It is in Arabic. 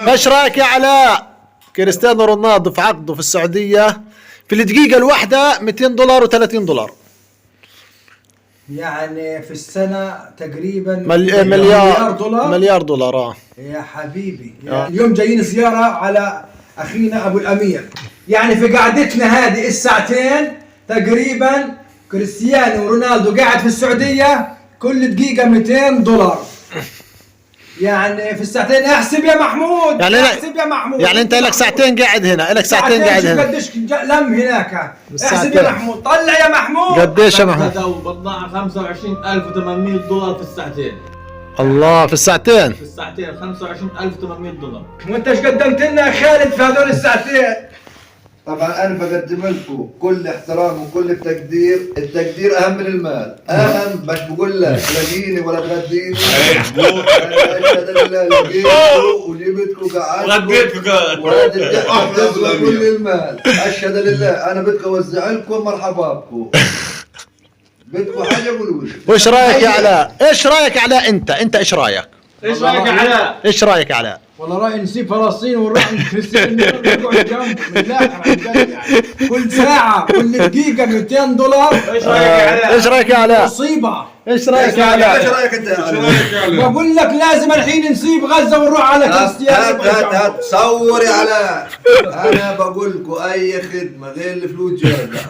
ايش رايك يا علاء؟ كريستيانو رونالدو في عقده في السعودية في الدقيقة الواحدة $200 و$30. يعني في السنة تقريبا مليار دولار. مليار دولار. يا حبيبي يعني اليوم جايين زيارة على أخينا أبو الأمير. يعني في قعدتنا هذه الساعتين تقريبا كريستيانو رونالدو قاعد في السعودية كل دقيقة $200. يعني في الساعتين احسب يا محمود، يعني احسب يا محمود. يعني انت لك ساعتين قاعد هنا، لك ساعتين قاعد هنا. قديش لم هناك. احسب يا محمود، طلع يا محمود. قديش يا محمود؟ بطلع $25,800 في الساعتين. الله، في الساعتين. في الساعتين $25,800. وانت ايش قدمت لنا يا خالد في هذول الساعتين؟ طبعا انا بقدم لكم كل احترام وكل التقدير. التقدير اهم من المال. اهم مش بقول لك تلاقيني ولا تغديني. انا اشهد لله لقيتكم وجبتكم قعدتكم وغديتكم وهذا الضحك كل المال. اشهد لله. انا بدكم اوزع لكم مرحبا بكم. بدكم حاجه قولوا لي. وايش رايك يا علاء؟ ايش رايك يا علاء؟ انت ايش رايك؟ ايش رايك يا علاء؟ ايش رايك يا علاء؟ والله رأيي نسيب فلسطين ونروح عند كريستيانو نقعد جنب من الآخر عن جد يعني. كل ساعة كل دقيقة $200. ايش رايك يا علاء؟ ايش رايك يا علاء؟ مصيبة. ايش رايك يا علاء؟ ايش رايك انت يا علي؟ بقول لك لازم الحين نسيب غزة ونروح على كريستيانو. هات صور يا علاء. انا بقول لكم اي خدمه غير الفلوس جاهزه.